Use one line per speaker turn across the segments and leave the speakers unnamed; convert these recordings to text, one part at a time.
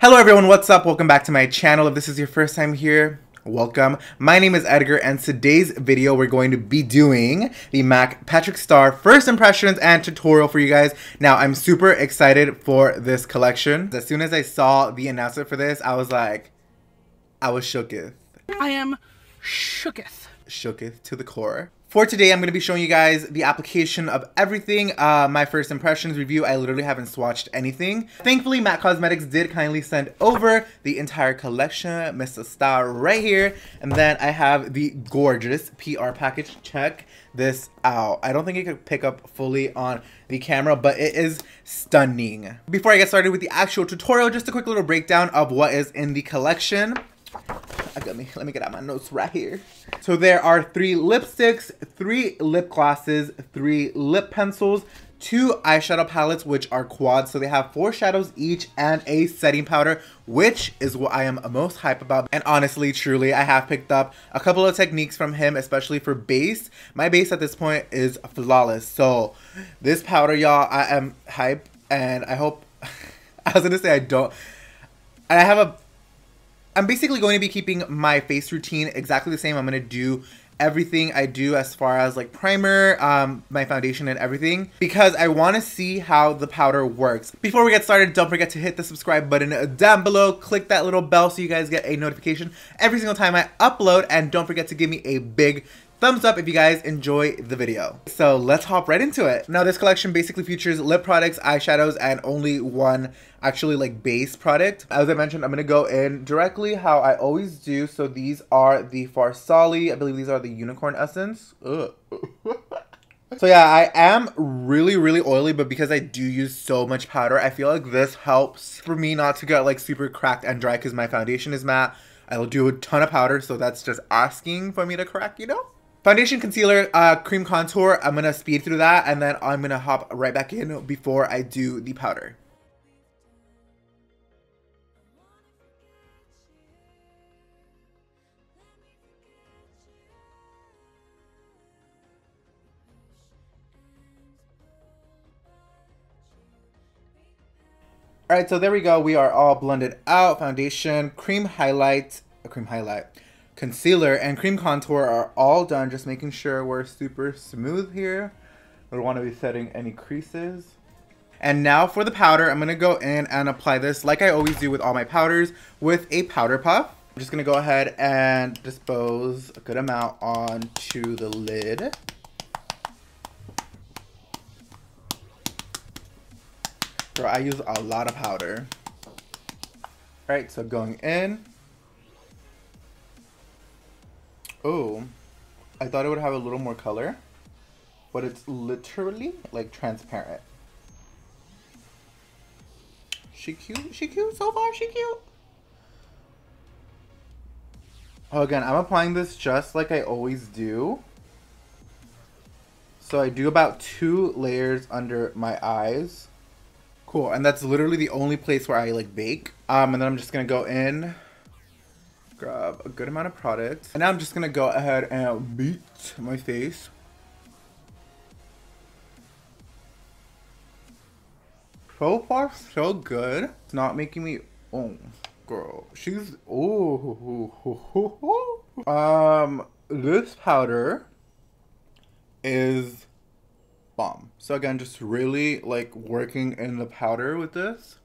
Hello everyone, what's up? Welcome back to my channel. If this is your first time here, welcome. My name is Edgar and today's video we're going to be doing the MAC Patrickstarrr first impressions and tutorial for you guys. Now I'm super excited for this collection. As soon as I saw the announcement for this, I was shooketh.
I am shooketh.
Shooketh to the core. For today, I'm going to be showing you guys the application of everything. My first impressions review, I literally haven't swatched anything. Thankfully, MAC Cosmetics did kindly send over the entire collection, Mr. Star right here. And then I have the gorgeous PR package. Check this out. I don't think it could pick up fully on the camera, but it is stunning. Before I get started with the actual tutorial, just a quick little breakdown of what is in the collection. Let me get out my notes right here. So there are 3 lipsticks, 3 lip glosses, 3 lip pencils, 2 eyeshadow palettes, which are quads. So they have 4 shadows each and a setting powder, which is what I am most hype about. And honestly, truly, I have picked up a couple of techniques from him, especially for base. My base at this point is flawless. So this powder, y'all, I am hype, and I hope, I was gonna say I'm basically going to be keeping my face routine exactly the same. I'm going to do everything I do as far as like primer, my foundation and everything, because I want to see how the powder works. Before we get started, don't forget to hit the subscribe button down below. Click that little bell so you guys get a notification every single time I upload. And don't forget to give me a big thumbs up if you guys enjoy the video. So let's hop right into it. Now this collection basically features lip products, eyeshadows, and only one actually like base product. As I mentioned, I'm gonna go in directly how I always do. So these are the Farsali. I believe these are the Unicorn Essence. Ugh. So yeah, I am really oily, but because I do use so much powder, I feel like this helps for me not to get like super cracked and dry because my foundation is matte. I will do a ton of powder, so that's just asking for me to crack, you know? Foundation, concealer, cream contour, I'm going to speed through that, and then I'm going to hop right back in before I do the powder. Alright, so there we go. We are all blended out. Foundation, cream highlight, concealer, and cream contour are all done. Just making sure we're super smooth here. I don't want to be setting any creases. And now for the powder, I'm going to go in and apply this like I always do with all my powders with a powder puff. I'm just going to go ahead and dispose a good amount onto the lid. So I use a lot of powder. Alright, so going in. Oh, I thought it would have a little more color, but it's literally like transparent. She cute so far, she cute. Oh, again, I'm applying this just like I always do. So I do about 2 layers under my eyes. Cool, and that's literally the only place where I like bake. And then I'm just gonna go in, grab a good amount of product, and now I'm just gonna go ahead and beat my face. So far, so good. It's not making me, oh, girl, she's, this powder is bomb. So again, just really like working in the powder with this.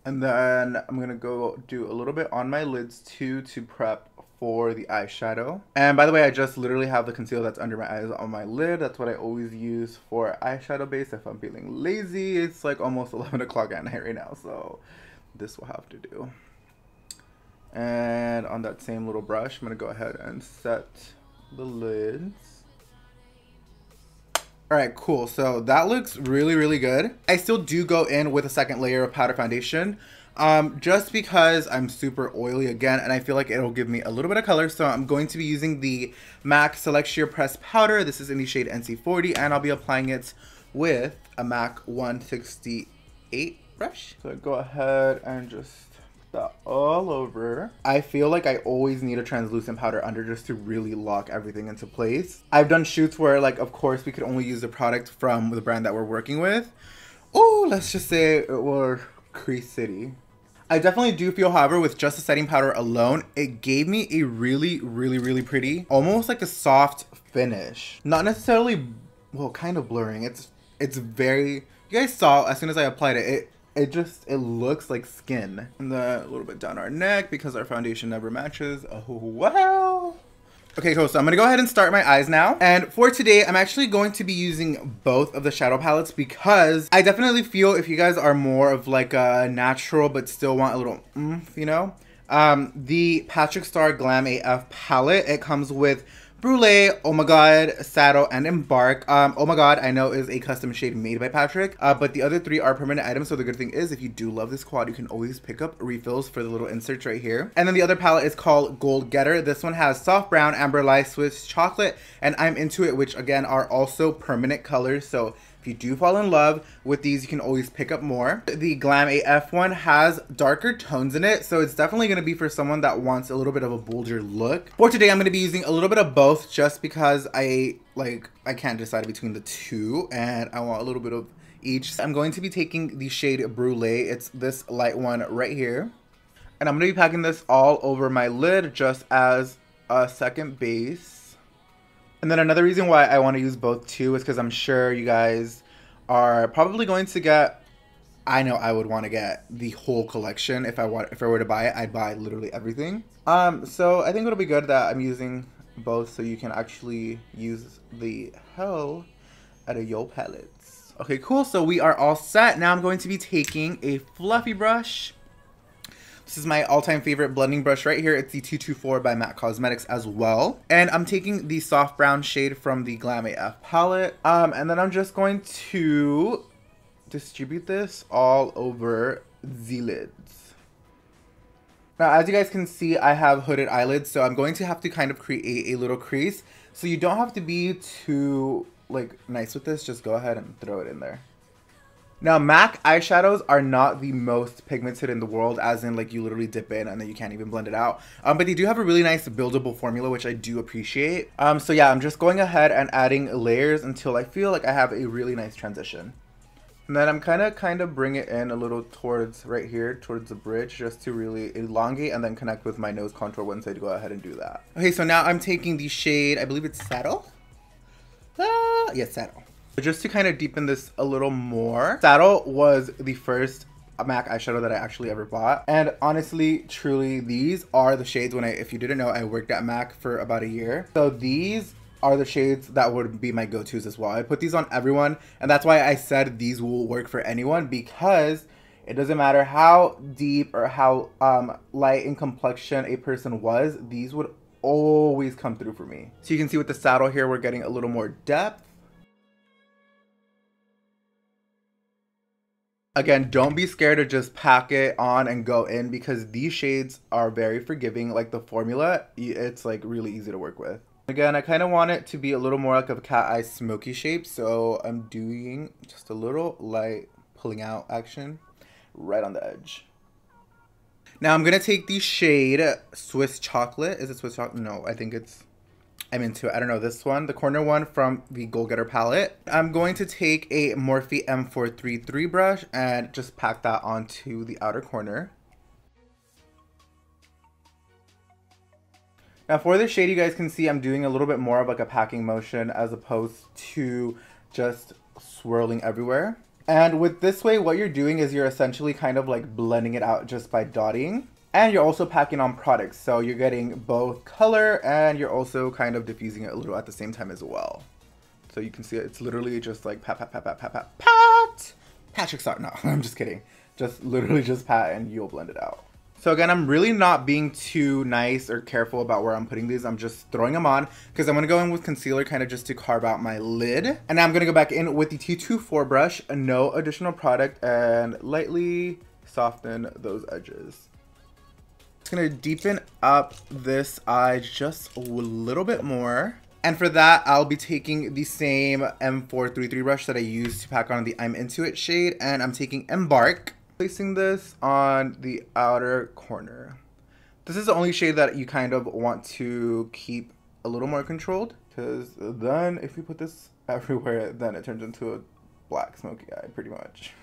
And then I'm gonna go do a little bit on my lids too to prep for the eyeshadow. And by the way, I just literally have the concealer that's under my eyes on my lid. That's what I always use for eyeshadow base if I'm feeling lazy. It's like almost 11 o'clock at night right now, so this will have to do. And on that same little brush, I'm gonna go ahead and set the lids. Alright, cool. So that looks really good. I still do go in with a second layer of powder foundation, just because I'm super oily again, and I feel like it'll give me a little bit of color. So I'm going to be using the MAC Select Sheer Press Powder. This is in the shade NC40, and I'll be applying it with a MAC 168 brush. So go ahead and just that all over. I feel like I always need a translucent powder under just to really lock everything into place. I've done shoots where, like, of course we could only use the product from the brand that we're working with. Oh, let's just say it was Crease City. I definitely do feel, however, with just the setting powder alone, it gave me a really, really, really pretty, almost like a soft finish. Not necessarily, well, kind of blurring. It's very, you guys saw as soon as I applied it, it looks like skin. And then a little bit down our neck because our foundation never matches. Oh, wow. Okay, cool. So I'm gonna go ahead and start my eyes now. And for today, I'm actually going to be using both of the shadow palettes because I definitely feel if you guys are more of like a natural but still want a little you know, the Patrickstarrr Glam AF palette, it comes with Brulee, Oh My God, Saddle, and Embark. Oh My God, I know is a custom shade made by Patrick, but the other three are permanent items, so the good thing is if you do love this quad, you can always pick up refills for the little inserts right here. And then the other palette is called Gold Getter. This one has Soft Brown, Amber Light, Swiss Chocolate, and I'm Into It, which again are also permanent colors, so if you do fall in love with these, you can always pick up more. The Glam AF one has darker tones in it, so it's definitely going to be for someone that wants a little bit of a bolder look. For today, I'm going to be using a little bit of both just because I can't decide between the two and I want a little bit of each. I'm going to be taking the shade Brulee. It's this light one right here. And I'm going to be packing this all over my lid just as a second base. And then another reason why I want to use both too is because I'm sure you guys are probably going to get, I know I would want to get the whole collection. If I were to buy it, I'd buy literally everything. So I think it'll be good that I'm using both so you can actually use the hell out of your palettes. Okay, cool. So we are all set. Now I'm going to be taking a fluffy brush. This is my all-time favorite blending brush right here. It's the 224 by MAC Cosmetics as well. And I'm taking the soft brown shade from the Glam AF palette. And then I'm just going to distribute this all over the lids. Now, as you guys can see, I have hooded eyelids, so I'm going to have to kind of create a little crease. So you don't have to be too nice with this. Just go ahead and throw it in there. Now, MAC eyeshadows are not the most pigmented in the world, as in you literally dip in and then you can't even blend it out. But they do have a really nice buildable formula, which I do appreciate. So yeah, I'm just going ahead and adding layers until I feel like I have a really nice transition. And then I'm kind of bring it in a little towards right here, towards the bridge, just to really elongate and then connect with my nose contour once I go ahead and do that. Okay, so now I'm taking the shade, I believe it's Saddle? Yes, Saddle. Just to kind of deepen this a little more. Saddle was the first MAC eyeshadow that I actually ever bought. And honestly, truly, these are the shades when if you didn't know, I worked at MAC for about a year. So these are the shades that would be my go-tos as well. I put these on everyone, and that's why I said these will work for anyone, because it doesn't matter how deep or how light in complexion a person was, these would always come through for me. So you can see with the Saddle here, we're getting a little more depth. Again, don't be scared to just pack it on and go in, because these shades are very forgiving. Like the formula, it's really easy to work with. Again, I kind of want it to be a little more like a cat eye smoky shape, so I'm doing just a little light pulling out action right on the edge. Now I'm going to take the shade Swiss Chocolate. Is it Swiss Chocolate? No, I think I'm Into It. I don't know, this one, the corner one from the Gold Getter palette. I'm going to take a Morphe M433 brush and just pack that onto the outer corner. Now for this shade, you guys can see I'm doing a little bit more of a packing motion as opposed to just swirling everywhere. And with this way, what you're doing is you're essentially kind of blending it out just by dotting. And you're also packing on products, so you're getting both color and you're also kind of diffusing it a little at the same time as well. So you can see it's literally just pat, pat, pat, pat, pat, pat, pat. Patrickstarrr, no, I'm just kidding. Just literally just pat and you'll blend it out. So again, I'm really not being too nice or careful about where I'm putting these. I'm just throwing them on because I'm going to go in with concealer kind of just to carve out my lid. And now I'm going to go back in with the 224 brush, no additional product, and lightly soften those edges. It's going to deepen up this eye just a little bit more. And for that, I'll be taking the same M433 brush that I used to pack on the I'm Into It shade. And I'm taking Embark, placing this on the outer corner. This is the only shade that you kind of want to keep a little more controlled, because then if you put this everywhere, then it turns into a black smoky eye pretty much.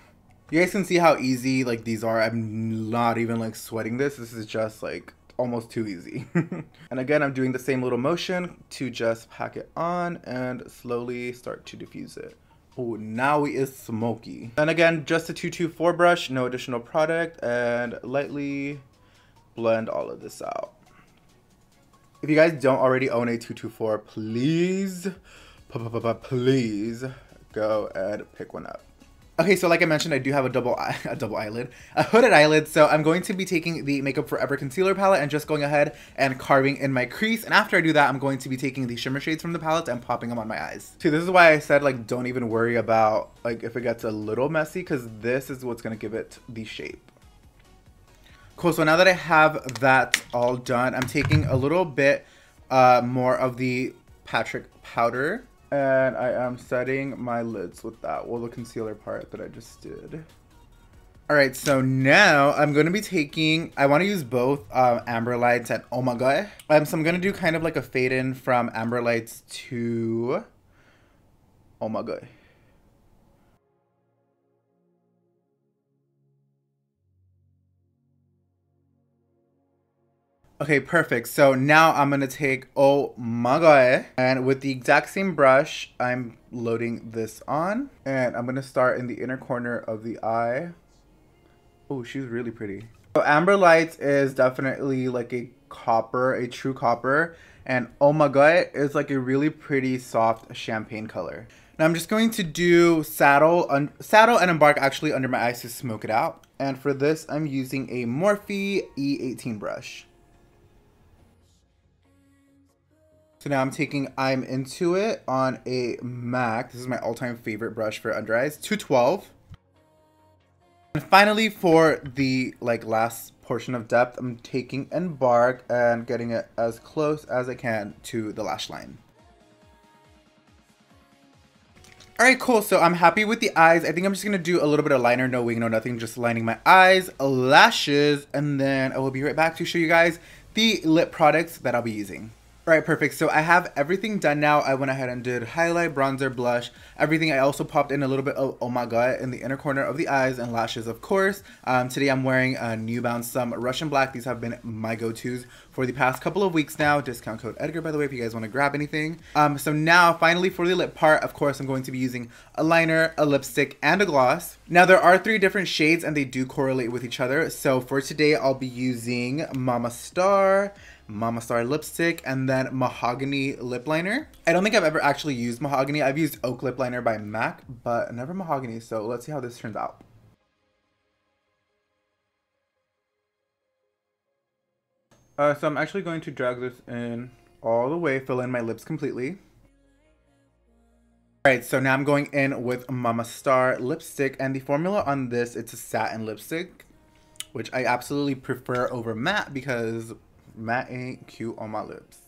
You guys can see how easy like these are. I'm not even like sweating this. This is just like almost too easy. And again, I'm doing the same little motion to just pack it on and slowly start to diffuse it. Oh, now it is smoky. And again, just a 224 brush, no additional product, and lightly blend all of this out. If you guys don't already own a 224, please go and pick one up. Okay, so like I mentioned, I do have a hooded eyelid. So I'm going to be taking the Makeup Forever concealer palette and just going ahead and carving in my crease. And after I do that, I'm going to be taking the shimmer shades from the palette and popping them on my eyes. See, this is why I said like don't even worry about like if it gets a little messy, because this is what's gonna give it the shape. Cool, so now that I have that all done, I'm taking a little bit more of the Patrick powder. And I am setting my lids with that. Well, the concealer part that I just did. All right, so now I'm going to be taking, I want to use both Amber Lights and Oh My God. So I'm going to do kind of like a fade in from Amber Lights to Oh My God. Okay, perfect. So now I'm gonna take Oh My God, and with the exact same brush, I'm loading this on, and I'm gonna start in the inner corner of the eye. Oh, she's really pretty. So Amber Lights is definitely like a copper, a true copper, and Oh My God is like a really pretty soft champagne color. Now I'm just going to do Saddle and Embark actually under my eyes to smoke it out. And for this, I'm using a Morphe E18 brush. So now I'm taking I'm Into It on a MAC. This is my all-time favorite brush for under eyes, 212. And finally, for the like last portion of depth, I'm taking Embark and getting it as close as I can to the lash line. Alright, cool. So I'm happy with the eyes. I think I'm just going to do a little bit of liner, no wing, no nothing, just lining my eyes, lashes, and then I will be right back to show you guys the lip products that I'll be using. Alright, perfect. So I have everything done now. I went ahead and did highlight, bronzer, blush, everything. I also popped in a little bit of Oh My God in the inner corner of the eyes and lashes, of course. Today I'm wearing a Nubounsom Russian Black. These have been my go-tos for the past couple of weeks now. Discount code Edgar, by the way, if you guys want to grab anything. So now, finally, for the lip part, of course, I'm going to be using a liner, a lipstick, and a gloss. Now, there are 3 different shades, and they do correlate with each other. So for today, I'll be using Mama Star lipstick, and then Mahogany lip liner. I don't think I've ever actually used Mahogany. I've used Oak lip liner by MAC, but never Mahogany. So let's see how this turns out. So I'm actually going to drag this in all the way, fill in my lips completely. Alright, so now I'm going in with Mama Star lipstick, and the formula on this, it's a satin lipstick, which I absolutely prefer over matte because matte ain't cute on my lips.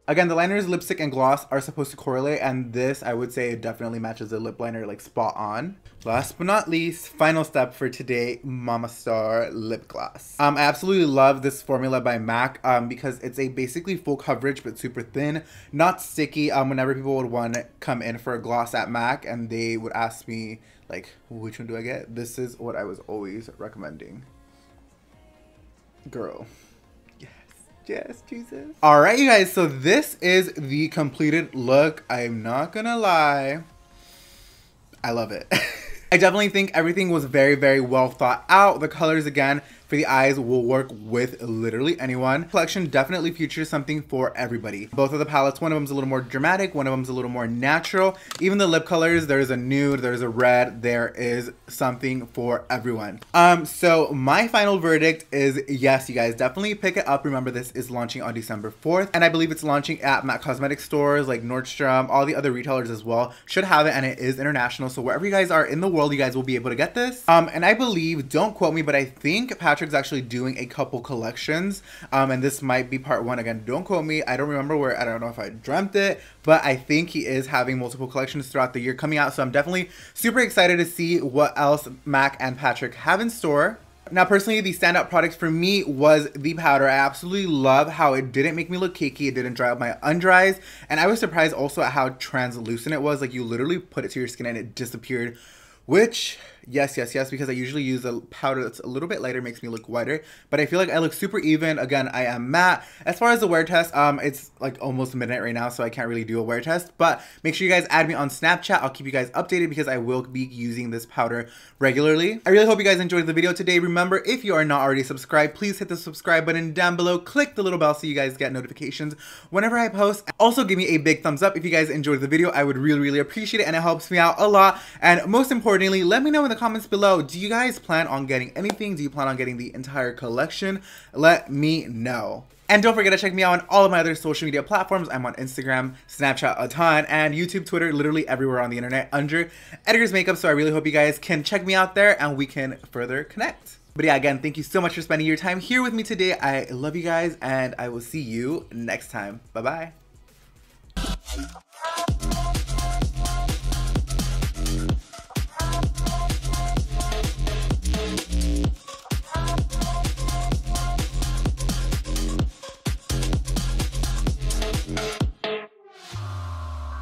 Again, the liners, lipstick, and gloss are supposed to correlate, and this, I would say, it definitely matches the lip liner like spot on. Last but not least, final step for today, Mama Star lip gloss. I absolutely love this formula by MAC because it's a basically full coverage but super thin, not sticky. Whenever people would want to come in for a gloss at MAC and they would ask me like, which one do I get? This is what I was always recommending. Girl. Yes, Jesus. All right, you guys, so this is the completed look. I'm not gonna lie, I love it. I definitely think everything was very, very well thought out. The colors, again, for the eyes will work with literally anyone. The collection definitely features something for everybody. Both of the palettes, one of them's a little more dramatic, one of them's a little more natural. Even the lip colors, there's a nude, there's a red, there is something for everyone. So my final verdict is yes, you guys definitely pick it up. Remember, this is launching on December 4th, and I believe it's launching at MAC cosmetic stores like Nordstrom, all the other retailers as well should have it, and it is international. So wherever you guys are in the world, you guys will be able to get this. And I believe, don't quote me, but I think Patrick's actually doing a couple collections, and this might be part 1. Again, don't quote me, I don't remember where, I don't know if I dreamt it, but I think he is having multiple collections throughout the year coming out, so I'm definitely super excited to see what else MAC and Patrick have in store. Now, personally, the standout product for me was the powder. I absolutely love how it didn't make me look cakey. It didn't dry up my under eyes. And I was surprised also at how translucent it was. Like, you literally put it to your skin and it disappeared which, yes, because I usually use a powder that's a little bit lighter, makes me look whiter, but I feel like I look super even. Again, I am matte. As far as the wear test, it's like almost midnight right now, so I can't really do a wear test, but make sure you guys add me on Snapchat. I'll keep you guys updated because I will be using this powder regularly. I really hope you guys enjoyed the video today. Remember, if you are not already subscribed, please hit the subscribe button down below. Click the little bell so you guys get notifications whenever I post. Also, give me a big thumbs up if you guys enjoyed the video. I would really appreciate it, and it helps me out a lot. And most importantly, let me know in the comments below, do you guys plan on getting anything? Do you plan on getting the entire collection? Let me know. And don't forget to check me out on all of my other social media platforms. I'm on Instagram, Snapchat a ton, and YouTube, Twitter, literally everywhere on the internet under Edgar's Makeup. So I really hope you guys can check me out there and we can further connect. But yeah, again, thank you so much for spending your time here with me today. I love you guys, and I will see you next time. Bye-bye.